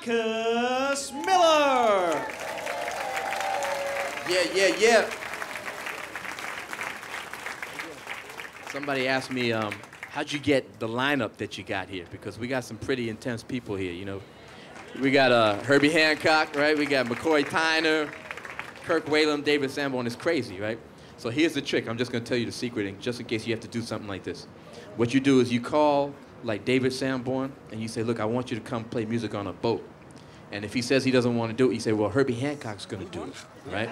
Marcus Miller. Yeah. Somebody asked me, how'd you get the lineup that you got here? Because we got some pretty intense people here, you know. We got Herbie Hancock, right? We got McCoy, Tyner, Kirk, Whalum, David Sanborn. It's crazy, right? So here's the trick. I'm just going to tell you the secret, and just in case you have to do something like this. What you do is you call, like, David Sanborn, and you say, look, I want you to come play music on a boat. And if he says he doesn't want to do it, you say, well, Herbie Hancock's going to do it, right?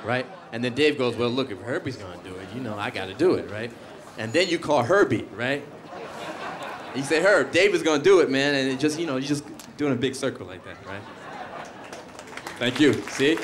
Right? And then Dave goes, well, look, if Herbie's going to do it, you know, I got to do it, right? And then you call Herbie, right? And you say, Herb, Dave is going to do it, man. And it just, you know, you're just doing a big circle like that, right? Thank you. See?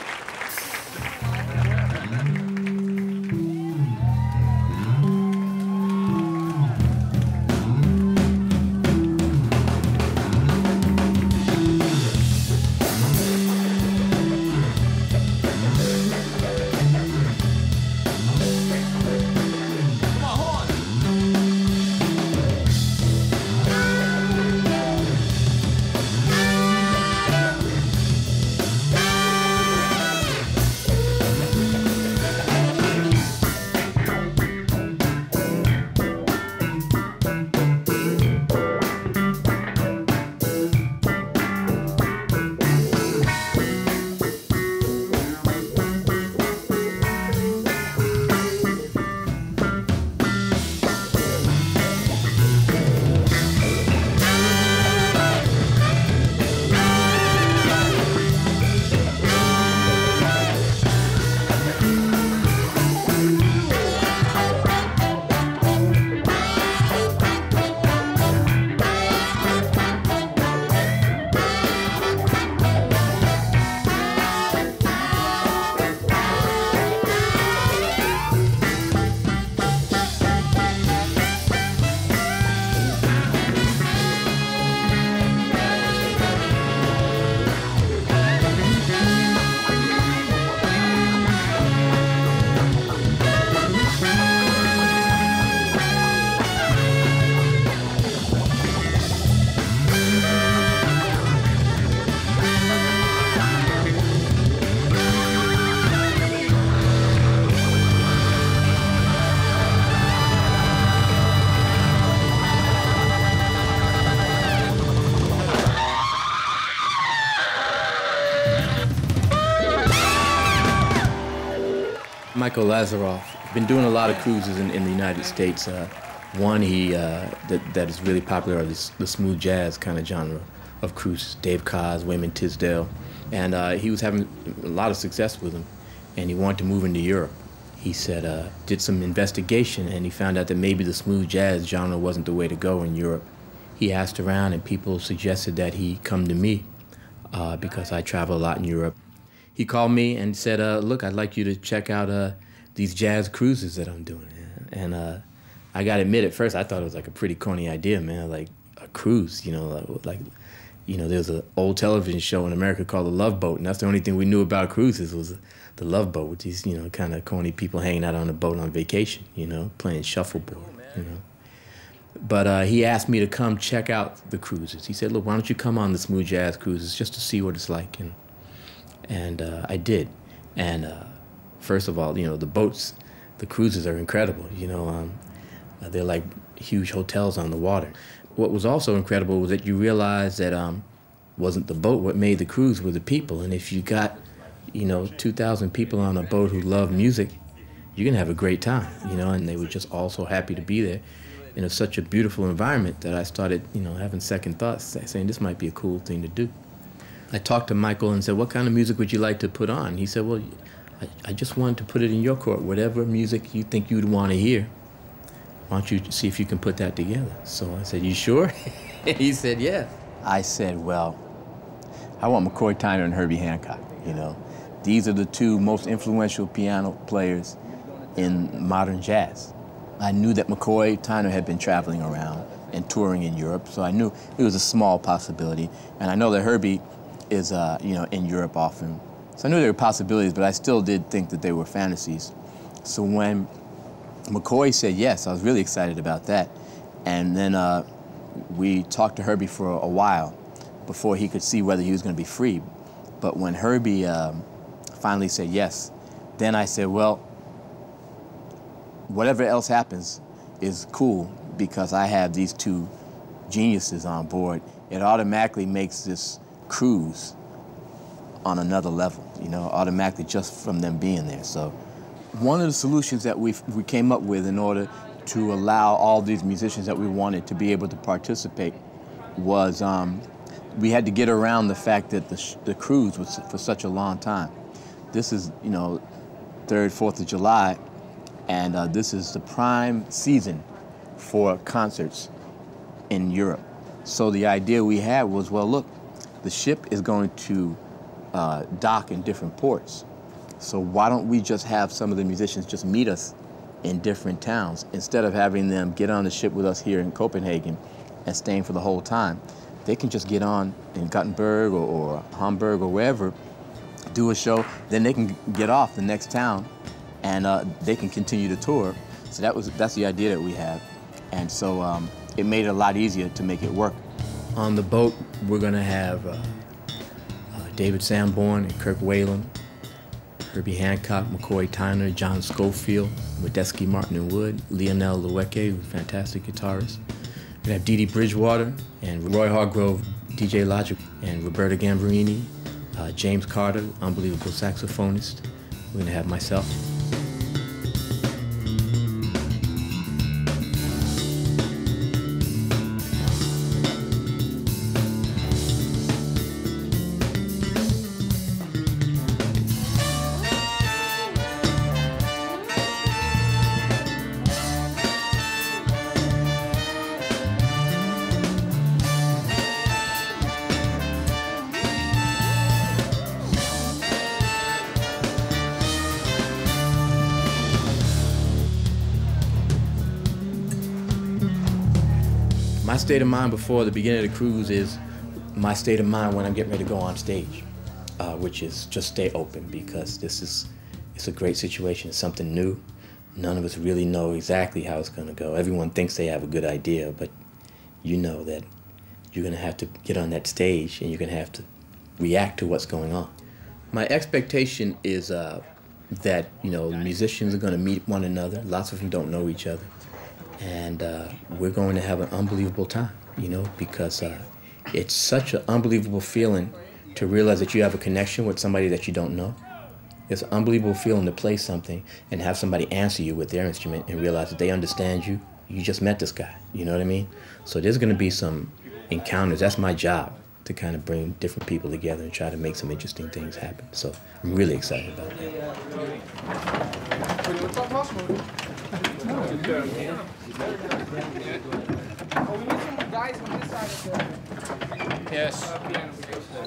Michael Lazaroff. Been doing a lot of cruises in the United States. One that is really popular are the smooth jazz kind of genre of cruises. Dave Koz, Wayman Tisdale, and he was having a lot of success with them, and he wanted to move into Europe. He said, did some investigation, and he found out that maybe the smooth jazz genre wasn't the way to go in Europe. He asked around, and people suggested that he come to me because I travel a lot in Europe. He called me and said, look, I'd like you to check out these jazz cruises that I'm doing. And I got to admit, at first, I thought it was like a pretty corny idea, man, like a cruise, you know, there's an old television show in America called The Love Boat, and that's the only thing we knew about cruises was the Love Boat, with these, you know, kind of corny people hanging out on a boat on vacation, you know, playing shuffleboard, you know. But he asked me to come check out the cruises. He said, look, why don't you come on the smooth jazz cruises just to see what it's like? And I did. And first of all, you know, the boats, the cruises are incredible. You know, they're like huge hotels on the water. What was also incredible was that you realize that wasn't the boat. What made the cruise were the people. And if you got, you know, 2,000 people on a boat who love music, you're going to have a great time, you know, and they were just all so happy to be there. And it's such a beautiful environment that I started, you know, having second thoughts, saying this might be a cool thing to do. I talked to Michael and said, what kind of music would you like to put on? He said, well, I just wanted to put it in your court. Whatever music you think you'd want to hear, why don't you see if you can put that together? So I said, you sure? He said, yeah. I said, well, I want McCoy, Tyner, and Herbie Hancock, you know. These are the two most influential piano players in modern jazz. I knew that McCoy, Tyner had been traveling around and touring in Europe, so I knew it was a small possibility. And I know that Herbie is, you know, in Europe often. So I knew there were possibilities, but I still did think that they were fantasies. So when McCoy said yes, I was really excited about that. And then we talked to Herbie for a while. before he could see whether he was going to be free. But when Herbie finally said yes, then I said, well, whatever else happens is cool because I have these two geniuses on board. It automatically makes this cruise on another level, you know, automatically just from them being there. So one of the solutions that we came up with in order to allow all these musicians that we wanted to be able to participate was we had to get around the fact that the cruise was for such a long time. This is, you know, 3rd, 4th of July, and this is the prime season for concerts in Europe. So the idea we had was, well, look, the ship is going to dock in different ports. So why don't we just have some of the musicians just meet us in different towns instead of having them get on the ship with us here in Copenhagen and staying for the whole time. They can just get on in Gothenburg or Hamburg or wherever, do a show, then they can get off the next town and they can continue to tour. So that's the idea that we have. And so it made it a lot easier to make it work. On the boat, we're gonna have David Sanborn and Kirk Whalum, Herbie Hancock, McCoy, Tyner, John Scofield, Medeski, Martin and Wood, Lionel, Loueke, who's a fantastic guitarist. We have Dee Bridgewater and Roy Hargrove, DJ Logic, and Roberta Gambarini, James Carter, unbelievable saxophonist. We're gonna have myself. My state of mind before the beginning of the cruise is my state of mind when I'm getting ready to go on stage, which is just stay open because it's a great situation, it's something new. None of us really know exactly how it's gonna go. Everyone thinks they have a good idea, but you know that you're gonna have to get on that stage and you're gonna have to react to what's going on. My expectation is that, you know, musicians are gonna meet one another. Lots of them don't know each other. And we're going to have an unbelievable time, you know, because it's such an unbelievable feeling to realize that you have a connection with somebody that you don't know. It's an unbelievable feeling to play something and have somebody answer you with their instrument and realize that they understand you. You just met this guy, you know what I mean? So there's going to be some encounters. That's my job, to kind of bring different people together and try to make some interesting things happen. So I'm really excited about that. Yes.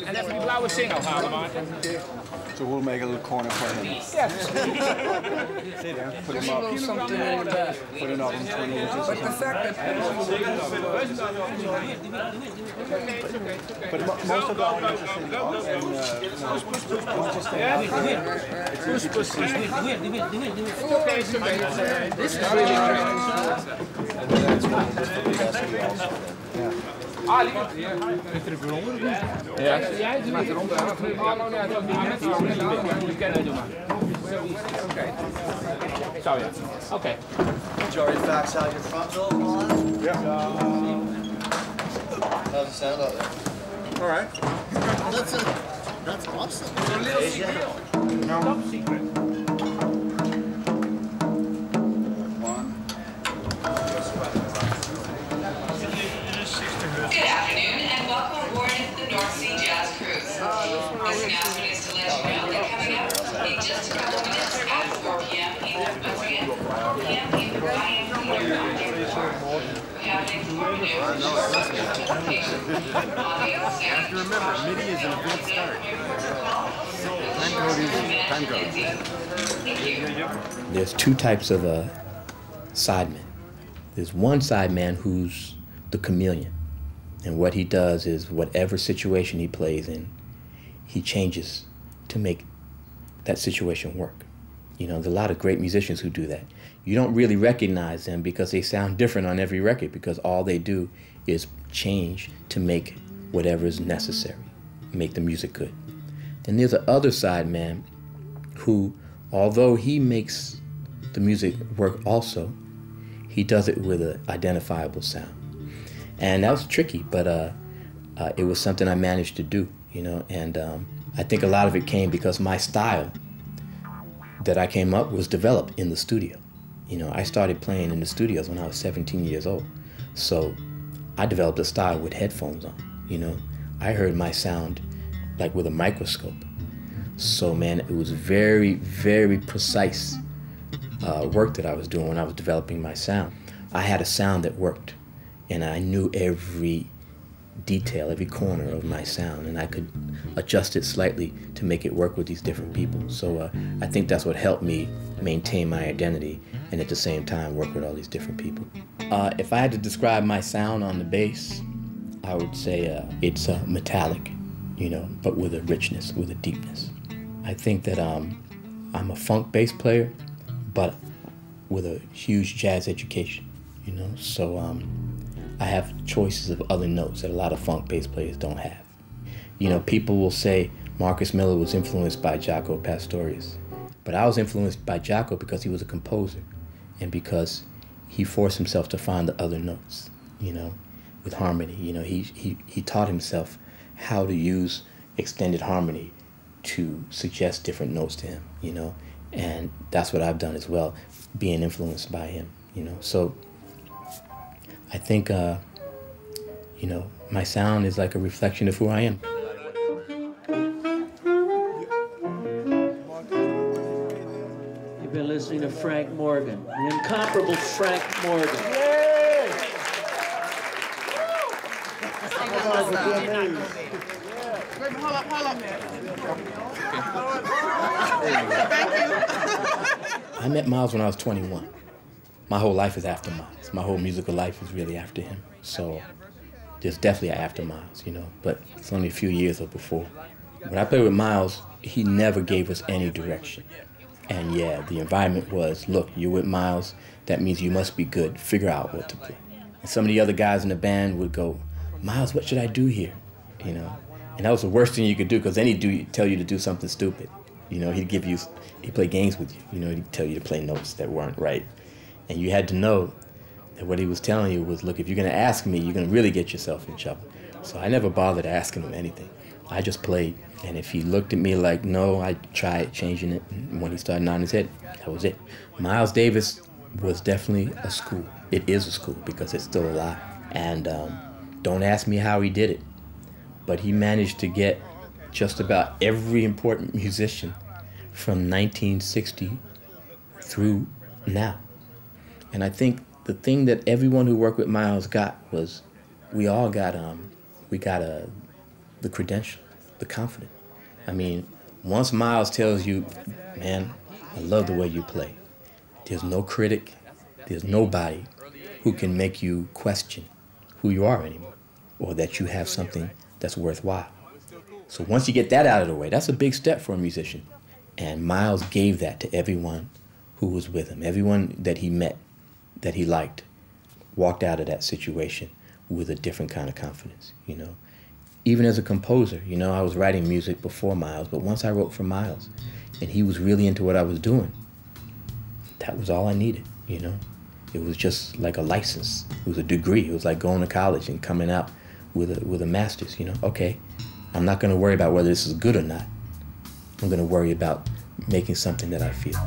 En even die blauwe single halen, Maarten. So we'll make a little corner for him. Yes. Put him up. Put it up in 20 inches. But the fact that... But most of the audience is sitting up and just stand out there. It's easy to see. It's okay. This is really great. And that's what Medeski also did. Yeah. Ah, lieve. Ligt er voor onder? Ja. Jij maakt eronder. Ah, nou ja, dat die kennen doen maar. Oké. Zo ja. Oké. Majority facts out your front door, Whalum? Yeah. How's it sound out there? All right. That's awesome. It's a little secret. No. Top secret. Good afternoon and welcome aboard the North Sea Jazz Cruise. This announcement is to let you know that coming up in just a couple minutes at 4 p.m. Once again, 4 p.m. in the Ryan Theater on Grégoire. We have an informative Have to remember, MIDI is an event start. Time code. Thank you. There's two types of sidemen. There's one sideman who's the chameleon. And what he does is whatever situation he plays in, he changes to make that situation work. You know, there's a lot of great musicians who do that. You don't really recognize them because they sound different on every record because all they do is change to make whatever is necessary, make the music good. Then there's the other side man who, although he makes the music work also, he does it with an identifiable sound. And that was tricky, but it was something I managed to do, you know, and I think a lot of it came because my style that I came up was developed in the studio. You know, I started playing in the studios when I was 17 years old. So I developed a style with headphones on, you know. I heard my sound like with a microscope. So man, it was very, very precise work that I was doing when I was developing my sound. I had a sound that worked, and I knew every detail, every corner of my sound, and I could adjust it slightly to make it work with these different people. So I think that's what helped me maintain my identity and at the same time work with all these different people. If I had to describe my sound on the bass, I would say it's metallic, you know, but with a richness, with a deepness. I think that I'm a funk bass player, but with a huge jazz education, you know, so I have choices of other notes that a lot of funk bass players don't have. You know, people will say Marcus Miller was influenced by Jaco Pastorius, but I was influenced by Jaco because he was a composer and because he forced himself to find the other notes, you know, with harmony. You know, he taught himself how to use extended harmony to suggest different notes to him, you know, and that's what I've done as well, being influenced by him, you know. So I think, you know, my sound is like a reflection of who I am. You've been listening to Frank Morgan, the incomparable Frank Morgan. I met Miles when I was 21. My whole life is after Miles. My whole musical life is really after him. So there's definitely an after Miles, you know, but it's only a few years or before. When I played with Miles, he never gave us any direction. And yeah, the environment was, look, you're with Miles, that means you must be good. Figure out what to play. And some of the other guys in the band would go, Miles, what should I do here? You know, and that was the worst thing you could do, because then he'd tell you to do something stupid. You know, he'd play games with you. You know, he'd tell you to play notes that weren't right. And you had to know that what he was telling you was, look, if you're going to ask me, you're going to really get yourself in trouble. So I never bothered asking him anything. I just played. And if he looked at me like, no, I tried changing it. And when he started nodding his head, that was it. Miles Davis was definitely a school. It is a school because it's still alive. And don't ask me how he did it, but he managed to get just about every important musician from 1960 through now. And I think the thing that everyone who worked with Miles got was we all got the credential, the confidence. I mean, once Miles tells you, man, I love the way you play, there's no critic, there's nobody who can make you question who you are anymore, or that you have something that's worthwhile. So once you get that out of the way, that's a big step for a musician. And Miles gave that to everyone who was with him. Everyone that he met, that he liked, walked out of that situation with a different kind of confidence, you know. Even as a composer, you know, I was writing music before Miles, but once I wrote for Miles, and he was really into what I was doing, that was all I needed, you know. It was just like a license. It was a degree. It was like going to college and coming out with a master's, you know. Okay, I'm not going to worry about whether this is good or not. I'm going to worry about making something that I feel.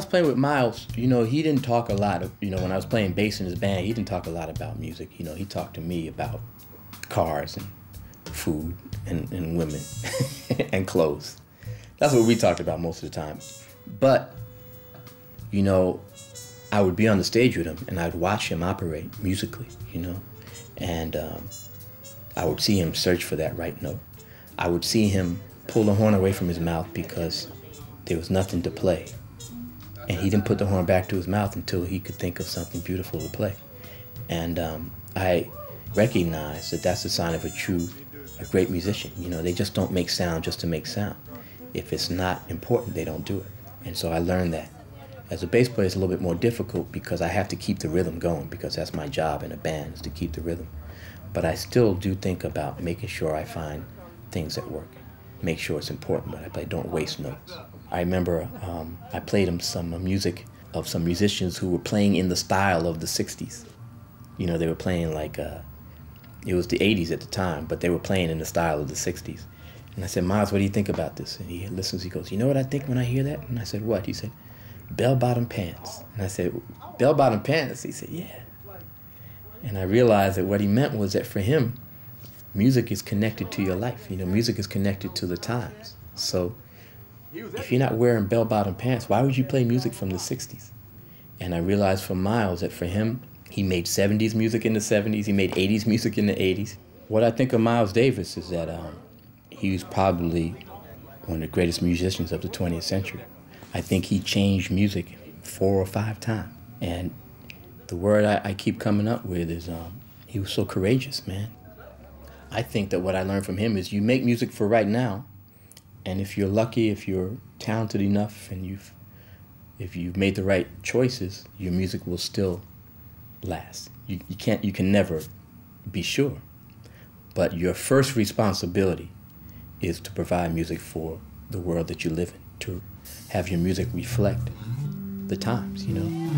was playing with Miles, you know, he didn't talk a lot. You know, when I was playing bass in his band, he didn't talk a lot about music. You know, he talked to me about cars and food and women and clothes. That's what we talked about most of the time. But, you know, I would be on the stage with him and I'd watch him operate musically, you know, and I would see him search for that right note. I would see him pull the horn away from his mouth because there was nothing to play. And he didn't put the horn back to his mouth until he could think of something beautiful to play. And I recognized that that's a sign of a great musician. You know, they just don't make sound just to make sound. If it's not important, they don't do it. And so I learned that. As a bass player, it's a little bit more difficult because I have to keep the rhythm going, because that's my job in a band, is to keep the rhythm. But I still do think about making sure I find things that work. Make sure it's important when I play, don't waste notes. I remember I played him some music of some musicians who were playing in the style of the 60s. You know, they were playing like, it was the 80s at the time, but they were playing in the style of the 60s. And I said, Miles, what do you think about this? And he listens, he goes, you know what I think when I hear that? And I said, what? He said, bell-bottom pants. And I said, bell-bottom pants? He said, yeah. And I realized that what he meant was that for him, music is connected to your life. You know, music is connected to the times. So if you're not wearing bell-bottom pants, why would you play music from the 60s? And I realized for Miles that for him, he made 70s music in the 70s, he made 80s music in the 80s. What I think of Miles Davis is that he was probably one of the greatest musicians of the 20th century. I think he changed music 4 or 5 times. And the word I keep coming up with is he was so courageous, man. I think that what I learned from him is you make music for right now, and if you're lucky, if you're talented enough, and if you've made the right choices, your music will still last. You can never be sure. But your first responsibility is to provide music for the world that you live in, to have your music reflect the times, you know.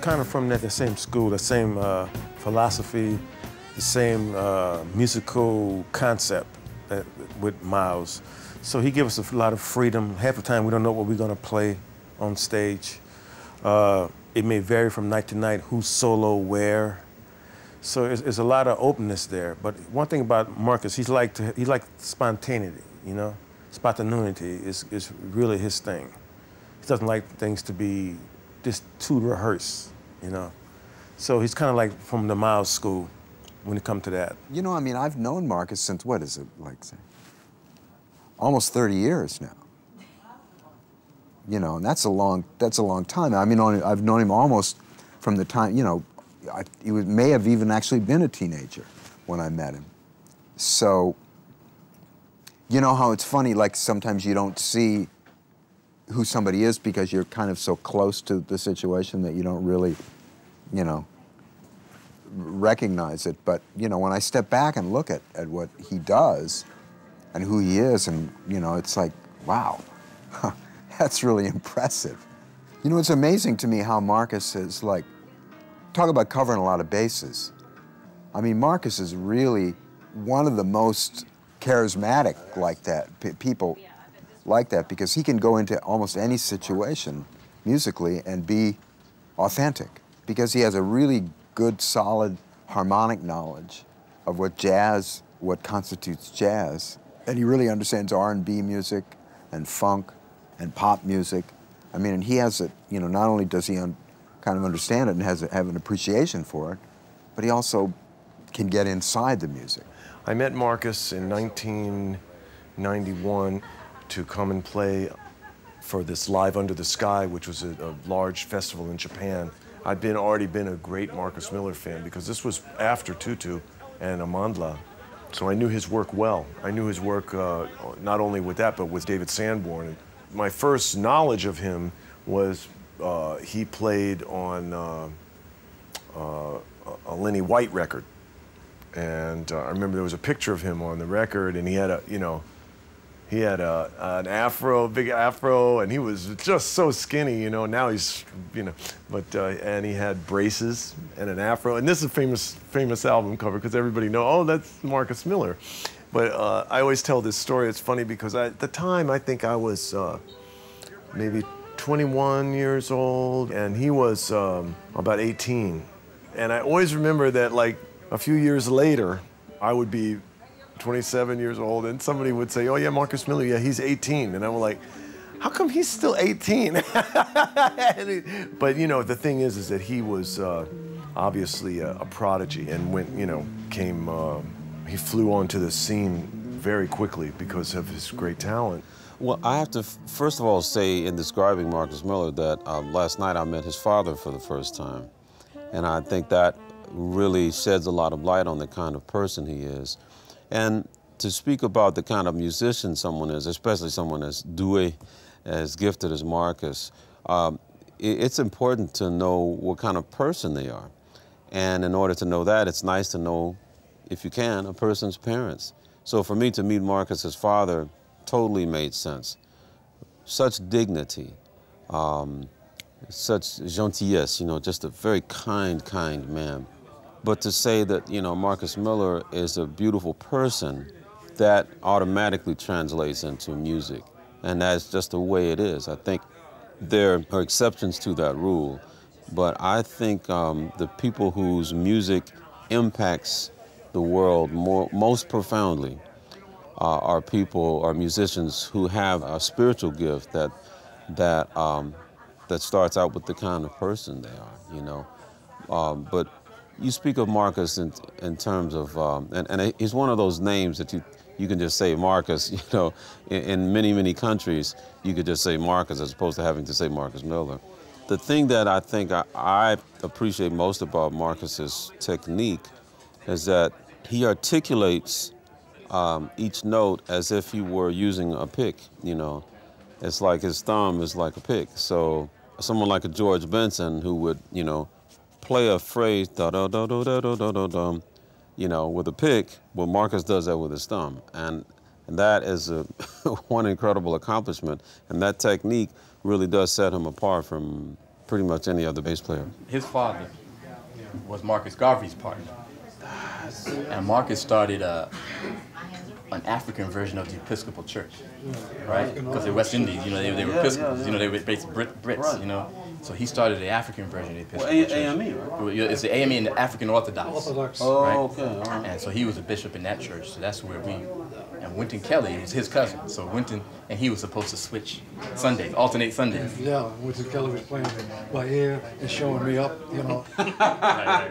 kind of from the same school, the same philosophy, the same musical concept with Miles. So he gives us a lot of freedom. Half the time we don't know what we're going to play on stage. It may vary from night to night, who's solo where. So there's a lot of openness there. But one thing about Marcus, he liked spontaneity, you know? Spontaneity is really his thing. He doesn't like things to be just too rehearsed, you know? So he's kind of like from the Miles school when it comes to that. You know, I mean, I've known Marcus since, what is it, like, say, almost 30 years now. You know, and that's a long time. I mean, I've known him almost from the time, you know, he may have even actually been a teenager when I met him. So, you know how it's funny, like sometimes you don't see who somebody is because you're kind of so close to the situation that you don't really, you know, recognize it. But, you know, when I step back and look at what he does and who he is, and, you know, it's like, wow, that's really impressive. You know, it's amazing to me how Marcus is, like, talk about covering a lot of bases. I mean, Marcus is really one of the most charismatic like that, people like that, because he can go into almost any situation musically and be authentic, because he has a really good, solid harmonic knowledge of what constitutes jazz. And he really understands R&B music and funk and pop music. I mean, and he has it, you know, not only does he kind of understand it and have an appreciation for it, but he also can get inside the music. I met Marcus in 1991 to come and play for this Live Under the Sky, which was a large festival in Japan. I'd already been a great Marcus Miller fan because this was after Tutu and Amandla. So I knew his work well. I knew his work not only with that, but with David Sanborn. My first knowledge of him was he played on a Lenny White record. And I remember there was a picture of him on the record, and he had an afro, big afro, and he was just so skinny, you know. Now he's, you know, but and he had braces and an afro, and this is a famous album cover because everybody knows, oh, that's Marcus Miller. But I always tell this story. It's funny because at the time I think I was maybe 21 years old, and he was about 18, and I always remember that, like, a few years later, I would be 27 years old, and somebody would say, oh yeah, Marcus Miller, yeah, he's 18. And I'm like, how come he's still 18? But, you know, the thing is that he was obviously a prodigy, and when, you know, he flew onto the scene very quickly because of his great talent. Well, I have to first of all say in describing Marcus Miller that last night I met his father for the first time. And I think that really sheds a lot of light on the kind of person he is. And to speak about the kind of musician someone is, especially someone as doué, as gifted as Marcus, it's important to know what kind of person they are. And in order to know that, it's nice to know, if you can, a person's parents. So for me to meet Marcus's father totally made sense. Such dignity, such gentillesse, you know, just a very kind man. But to say that, you know, Marcus Miller is a beautiful person, that automatically translates into music. And that's just the way it is. I think there are exceptions to that rule, but I think the people whose music impacts the world most profoundly are musicians who have a spiritual gift that starts out with the kind of person they are, you know. But you speak of Marcus in terms of, and he's one of those names that you can just say Marcus, you know. In many countries, you could just say Marcus as opposed to having to say Marcus Miller. The thing that I think I appreciate most about Marcus's technique is that he articulates each note as if he were using a pick, you know. It's like his thumb is like a pick. So someone like a George Benson who would, you know, play a phrase, da-da-da-da-da-da-da-da-dum, you know, with a pick, well, Marcus does that with his thumb. And that is one incredible accomplishment. And that technique really does set him apart from pretty much any other bass player. His father was Marcus Garvey's partner. And Marcus started an African version of the Episcopal Church, right? Because they're West Indies, you know, they were Episcopals, you know, they were basically Brits, you know. So he started the African version of the Episcopal Church. AME, right? It's the AME and the African Orthodox. Oh, right? okay. All right. And so he was a bishop in that church, so that's where we, and Wynton Kelly was his cousin. So Wynton, and he was supposed to switch Sundays, alternate Sundays. Yeah, Wynton Kelly was playing by ear and showing me up, you know. Right.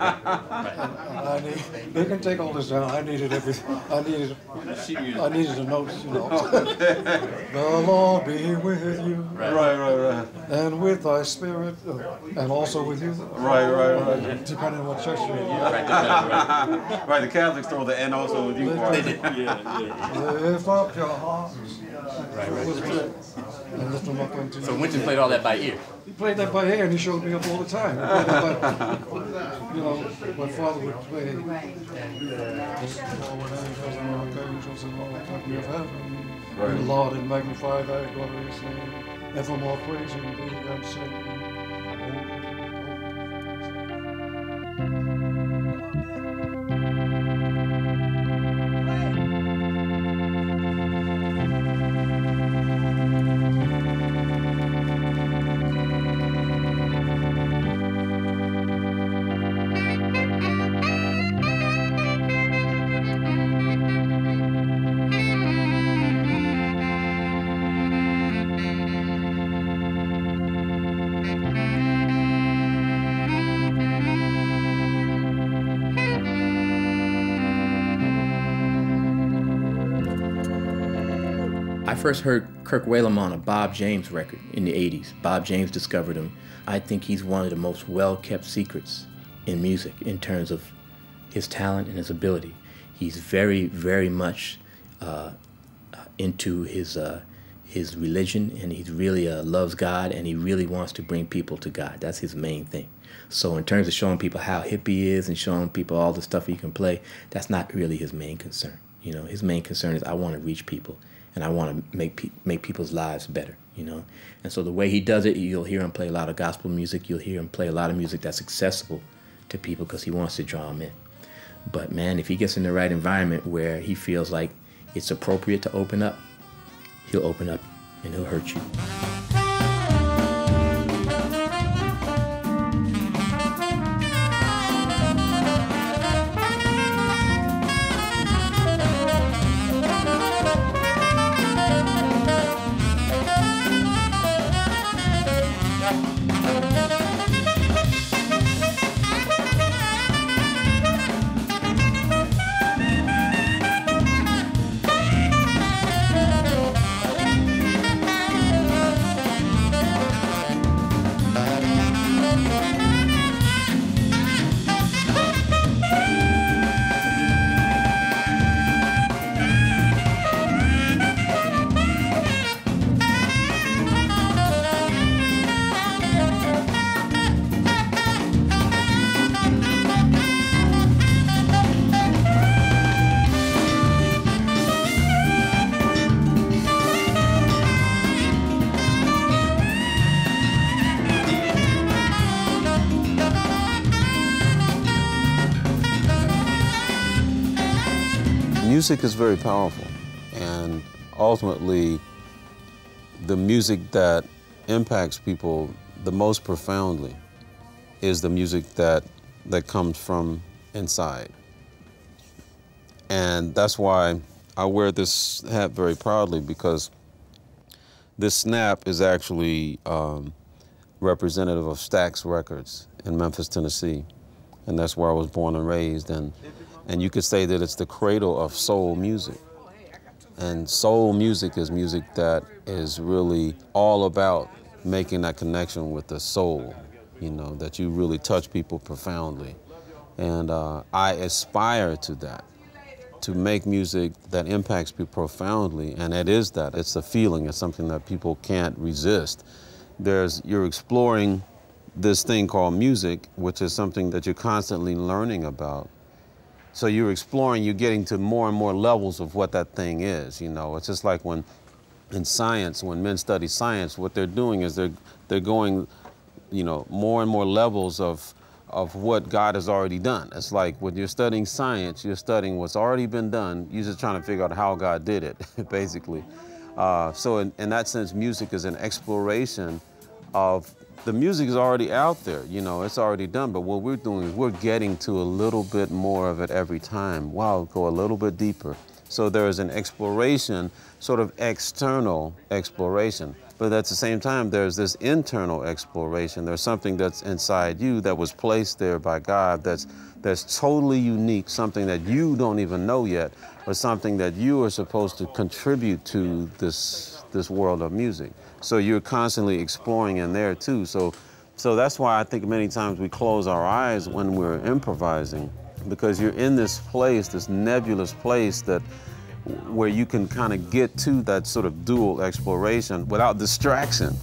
They can take all this down. I needed everything. I needed the notes, you know. The Lord be with you. Right. And with thy spirit, and also with you. Right. Depending on what church you're in. Right. Right, the Catholics throw the and also with you part. Lift up your hearts. Right. And lift them up unto you. So Wynton played all that by ear. He played that by ear and he showed me up all the time. He played that by, you know, my father would play. Right. The Lord and magnify thy glorious name, evermore praising thee and singing. I first heard Kirk Whalum on a Bob James record in the 80s. Bob James discovered him. I think he's one of the most well-kept secrets in music in terms of his talent and his ability. He's very, very much into his religion, and he really loves God, and he really wants to bring people to God. That's his main thing. So in terms of showing people how hip he is and showing people all the stuff he can play, that's not really his main concern. You know, his main concern is I want to reach people. And I want to make people's lives better, you know. And so the way he does it, you'll hear him play a lot of gospel music. You'll hear him play a lot of music that's accessible to people because he wants to draw them in. But man, if he gets in the right environment where he feels like it's appropriate to open up, he'll open up and he'll hurt you. Music is very powerful, and ultimately, the music that impacts people the most profoundly is the music that comes from inside. And that's why I wear this hat very proudly, because this snap is actually representative of Stax Records in Memphis, Tennessee. And that's where I was born and raised. And you could say that it's the cradle of soul music. And soul music is music that is really all about making that connection with the soul, you know, that you really touch people profoundly. And I aspire to that, to make music that impacts people profoundly, and it is that. It's a feeling, it's something that people can't resist. You're exploring this thing called music, which is something that you're constantly learning about. So you're exploring, you're getting to more and more levels of what that thing is, you know. It's just like when, in science, when men study science, what they're doing is they're going you know, more and more levels of what God has already done. It's like when you're studying science, you're studying what's already been done. You're just trying to figure out how God did it, basically. So in that sense, music is an exploration of, the music is already out there, you know, it's already done, but what we're doing is we're getting to a little bit more of it every time. Wow, go a little bit deeper. So there is an exploration, sort of external exploration, but at the same time, there's this internal exploration. There's something that's inside you that was placed there by God that's totally unique, something that you don't even know yet, but something that you are supposed to contribute to this world of music. So you're constantly exploring in there too. So that's why I think many times we close our eyes when we're improvising, because you're in this place, this nebulous place where you can kind of get to that sort of dual exploration without distraction.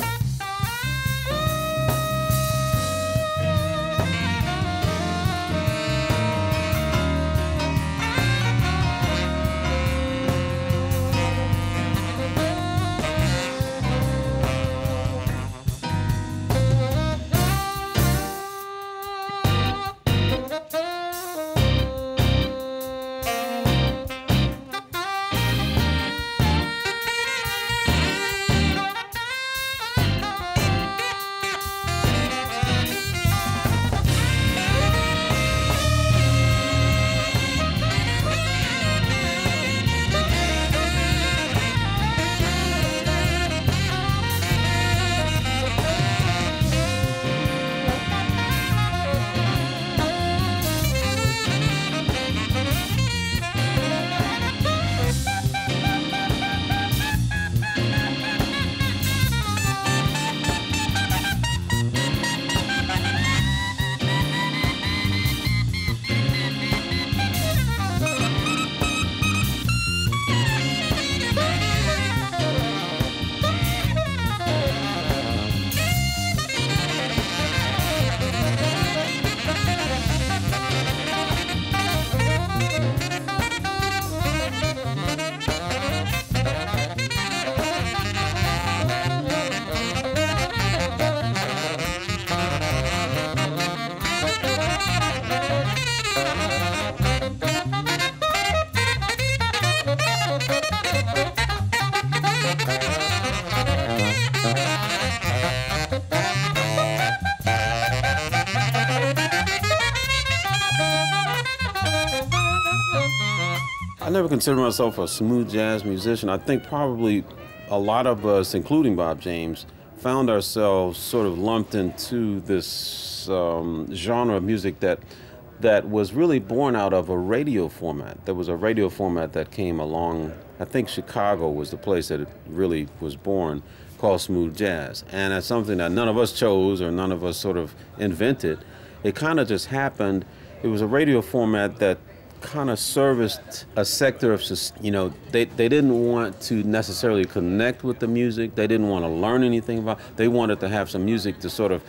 I never considered myself a smooth jazz musician. I think probably a lot of us, including Bob James, found ourselves sort of lumped into this genre of music that was really born out of a radio format. There was a radio format that came along, I think Chicago was the place that it really was born, called smooth jazz. And that's something that none of us chose or none of us sort of invented. It kind of just happened. It was a radio format that kind of serviced a sector of, you know, they didn't want to necessarily connect with the music. They didn't want to learn anything about it. They wanted to have some music to sort of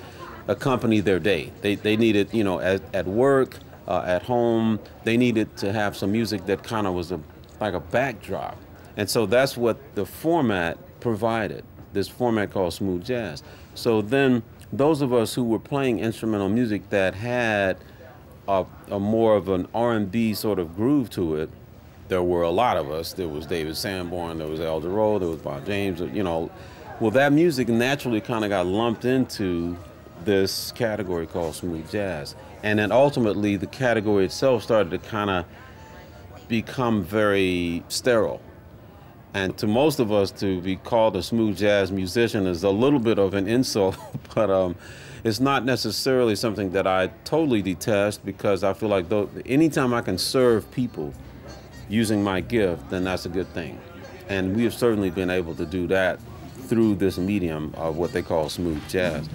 accompany their day. They needed, you know, at work, at home, they needed to have some music that kind of was like a backdrop. And so that's what the format provided, this format called smooth jazz. So then those of us who were playing instrumental music that had a more of an R&B sort of groove to it, there were a lot of us. There was David Sanborn, there was Al Jarreau, there was Bob James, you know. Well, that music naturally kind of got lumped into this category called smooth jazz. And then ultimately the category itself started to kind of become very sterile. And to most of us, to be called a smooth jazz musician is a little bit of an insult, but it's not necessarily something that I totally detest, because I feel like anytime I can serve people using my gift, then that's a good thing. And we have certainly been able to do that through this medium of what they call smooth jazz.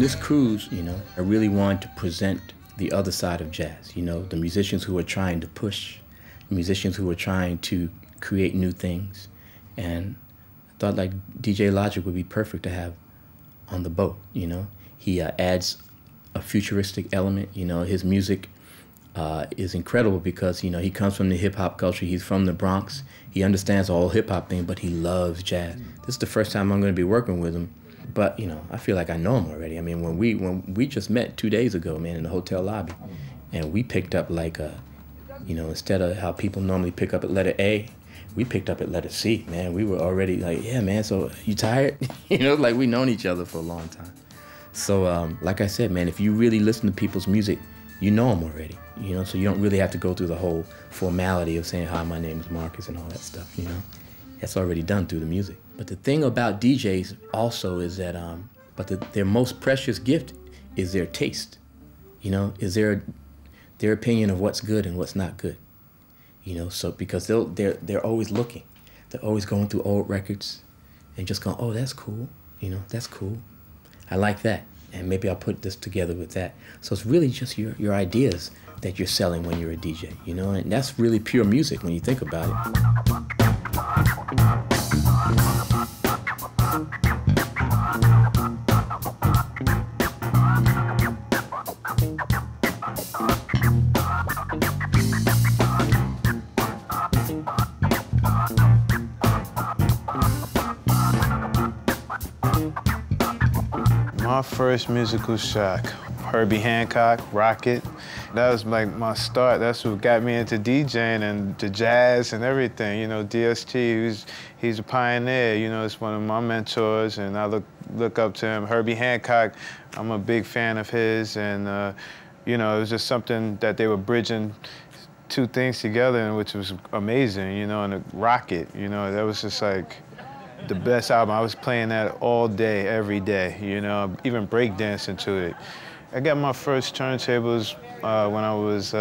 this cruise, you know, I really wanted to present the other side of jazz, you know, the musicians who are trying to push, the musicians who are trying to create new things. And I thought like DJ Logic would be perfect to have on the boat, you know. He adds a futuristic element, you know. His music is incredible because, you know, he comes from the hip-hop culture. He's from the Bronx. He understands the whole hip-hop thing, but he loves jazz. This is the first time I'm going to be working with him. But, you know, I feel like I know him already. I mean, when we just met 2 days ago, man, in the hotel lobby, and we picked up like you know, instead of how people normally pick up at letter A, we picked up at letter C, man. We were already like, yeah, man, so you tired? You know, like we known each other for a long time. So, like I said, man, if you really listen to people's music, you know them already, you know, so you don't really have to go through the whole formality of saying, hi, my name is Marcus and all that stuff, you know. That's already done through the music. But the thing about DJs also is that, their most precious gift is their taste, you know, is their opinion of what's good and what's not good, you know, so because they're always looking. They're always going through old records and just going, oh, that's cool, you know, that's cool. I like that, and maybe I'll put this together with that. So it's really just your ideas that you're selling when you're a DJ, you know, and that's really pure music when you think about it. My first musical shock, Herbie Hancock, Rocket. That was like my start. That's what got me into DJing and the jazz and everything. You know, DST, he's a pioneer. You know, it's one of my mentors, and I look up to him. Herbie Hancock, I'm a big fan of his, and you know, it was just something that they were bridging two things together, and which was amazing. You know, and Rocket, you know, that was just like the best album. I was playing that all day, every day, you know, even breakdancing to it. I got my first turntables when I was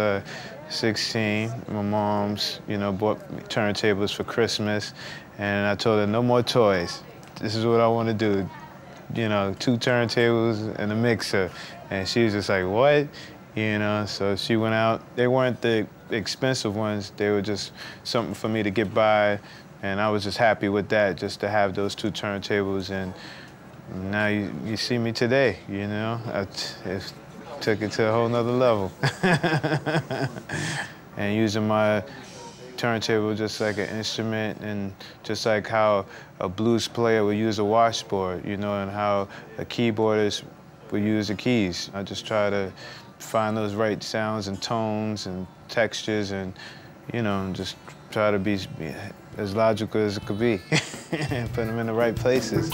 16. My mom's, you know, bought me turntables for Christmas, and I told her, no more toys. This is what I want to do. You know, 2 turntables and a mixer. And she was just like, what? You know, so she went out. They weren't the expensive ones. They were just something for me to get by. And I was just happy with that, just to have those 2 turntables. And now you see me today, you know? I took it to a whole nother level. And using my turntable just like an instrument, and just like how a blues player would use a washboard, you know, and how a keyboardist would use the keys. I just try to find those right sounds and tones and textures, and, you know, just try to be as logical as it could be and put them in the right places.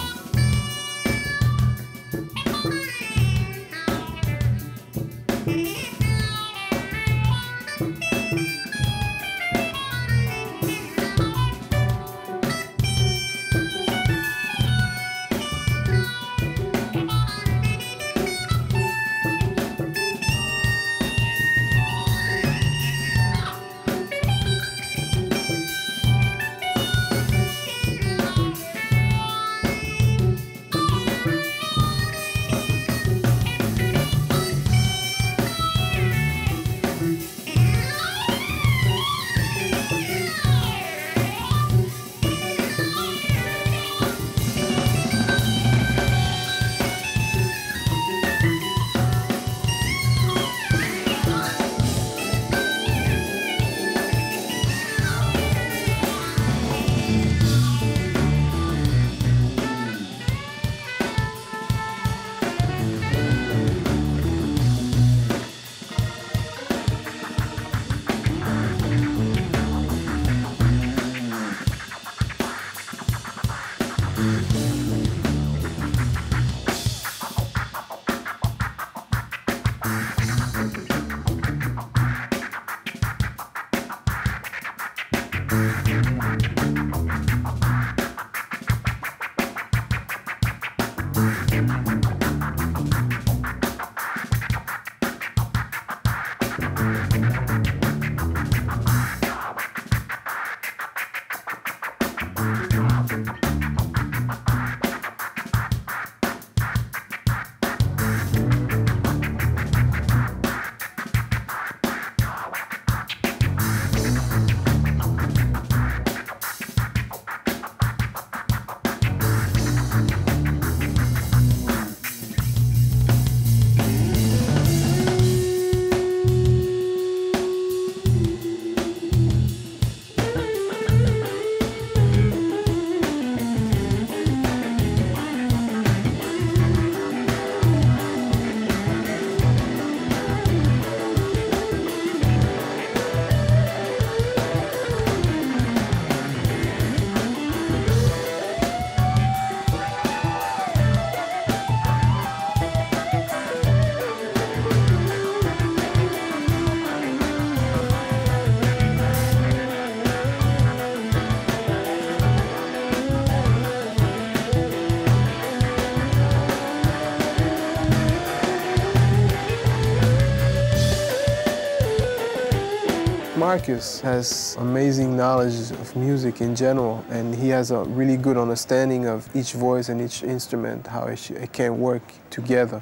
Marcus has amazing knowledge of music in general, and he has a really good understanding of each voice and each instrument, how it can work together.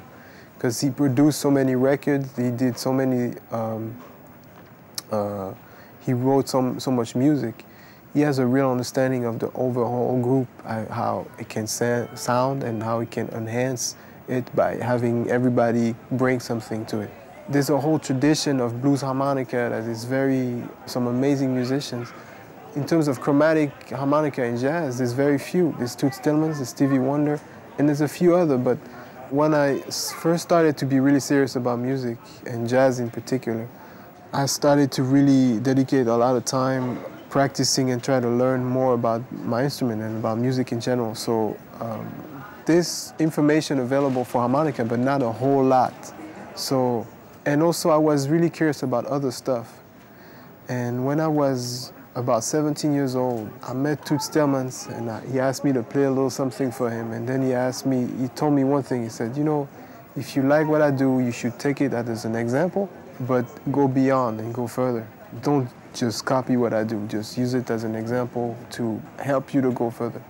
Because he produced so many records, he did so many, he wrote so much music. He has a real understanding of the overall group, how it can sound and how it can enhance it by having everybody bring something to it. There's a whole tradition of blues harmonica that is some amazing musicians. In terms of chromatic harmonica in jazz, there's very few. There's Toots Thielemans, there's Stevie Wonder, and there's a few other, but when I first started to be really serious about music, and jazz in particular, I started to really dedicate a lot of time practicing and try to learn more about my instrument and about music in general. So there's information available for harmonica, but not a whole lot. So, and also I was really curious about other stuff. And when I was about 17 years old, I met Toots Thielemans, and he asked me to play a little something for him. And then he told me one thing. He said, you know, if you like what I do, you should take it as an example, but go beyond and go further. Don't just copy what I do. Just use it as an example to help you to go further.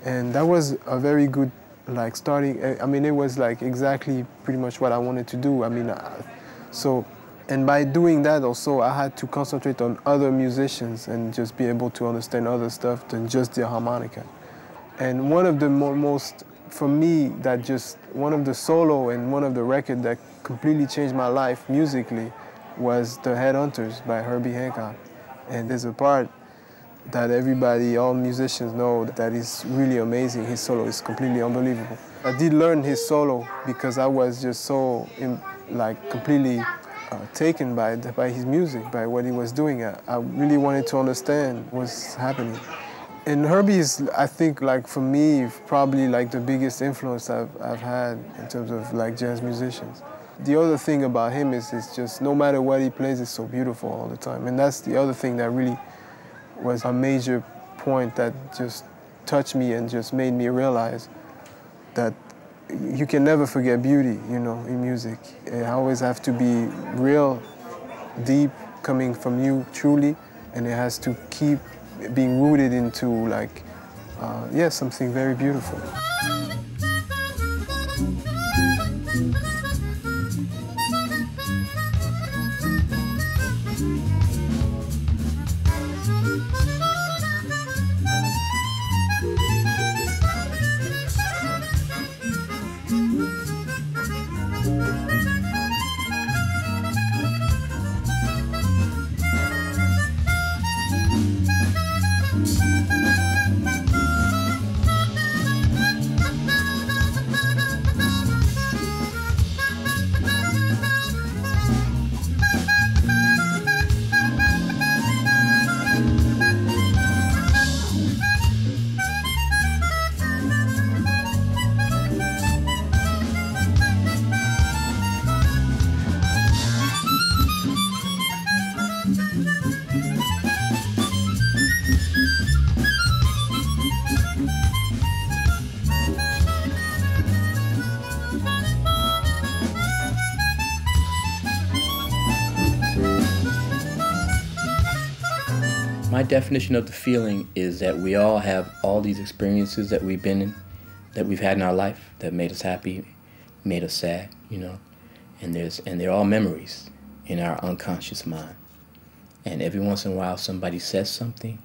And that was a very good, like, starting. I mean, it was like exactly pretty much what I wanted to do. I mean, and by doing that also, I had to concentrate on other musicians and just be able to understand other stuff than just the harmonica. And one of the most, for me, one of the solo and one of the records that completely changed my life musically was The Headhunters by Herbie Hancock. And there's a part that all musicians know that is really amazing. His solo is completely unbelievable. I did learn his solo because I was just so, completely taken by his music, by what he was doing. I really wanted to understand what's happening. And Herbie is, I think, like, for me, probably like the biggest influence I've had in terms of like jazz musicians. The other thing about him is it's just no matter what he plays, it's so beautiful all the time. And that's the other thing that really was a major point that just touched me and just made me realize that you can never forget beauty, you know, in music. It always have to be real, deep, coming from you truly, and it has to keep being rooted into, like, something very beautiful. My definition of the feeling is that we all have all these experiences that we've been in, that we've had in our life, that made us happy, made us sad, you know, and they're all memories in our unconscious mind. And every once in a while somebody says something,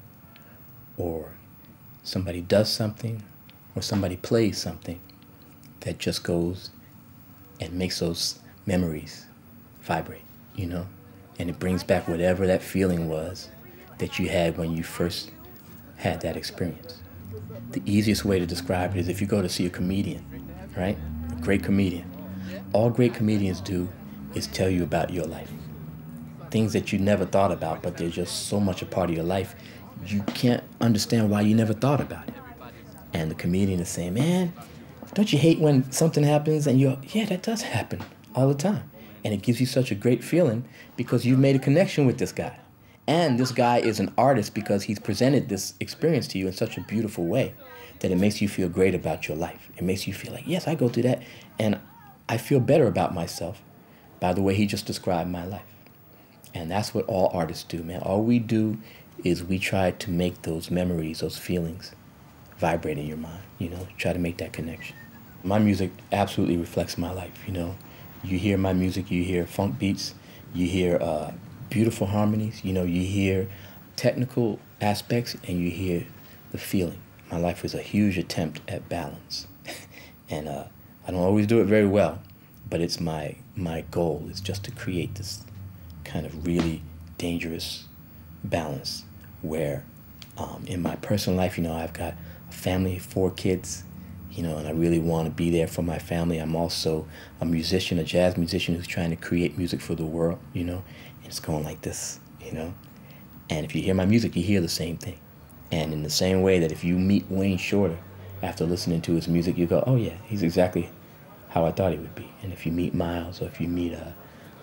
or somebody does something, or somebody plays something that just goes and makes those memories vibrate, you know, and it brings back whatever that feeling was that you had when you first had that experience. The easiest way to describe it is if you go to see a comedian, right? A great comedian. All great comedians do is tell you about your life. Things that you never thought about, but they're just so much a part of your life, you can't understand why you never thought about it. And the comedian is saying, man, don't you hate when something happens and you're, yeah, that does happen all the time. And it gives you such a great feeling because you've made a connection with this guy. And this guy is an artist because he's presented this experience to you in such a beautiful way that it makes you feel great about your life. It makes you feel like, yes, I go through that, and I feel better about myself by the way he just described my life. And that's what all artists do, man. All we do is we try to make those memories, those feelings, vibrate in your mind, you know, try to make that connection. My music absolutely reflects my life, you know. You hear my music, you hear funk beats, you hear beautiful harmonies, you know, you hear technical aspects, and you hear the feeling. My life was a huge attempt at balance. And I don't always do it very well, but it's my goal is just to create this kind of really dangerous balance where in my personal life, you know, I've got a family, 4 kids, you know, and I really want to be there for my family. I'm also a musician, a jazz musician who's trying to create music for the world, you know, and it's going like this, you know. And if you hear my music, you hear the same thing. And in the same way that if you meet Wayne Shorter after listening to his music, you go, oh yeah, he's exactly how I thought he would be. And if you meet Miles, or if you meet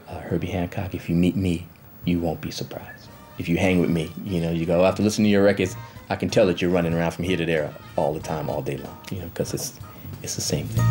Herbie Hancock, if you meet me, you won't be surprised. If you hang with me, you know, you go, after listening to your records, I can tell that you're running around from here to there all the time, all day long, you know, because it's the same thing.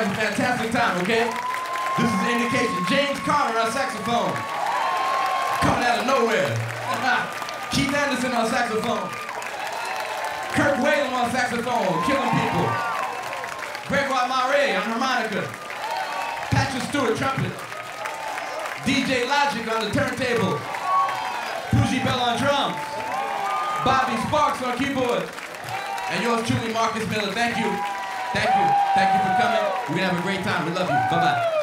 Fantastic time, okay? This is the indication. James Carter on saxophone. Coming out of nowhere. Keith Anderson on saxophone. Kirk Whalum on saxophone, killing people. Grégoire Maret on harmonica. Patrick Stewart trumpet. DJ Logic on the turntable. Poogie Bell on drums. Bobby Sparks on keyboard. And yours truly, Marcus Miller. Thank you. Thank you. Thank you for coming. We're going to have a great time. We love you. Bye-bye.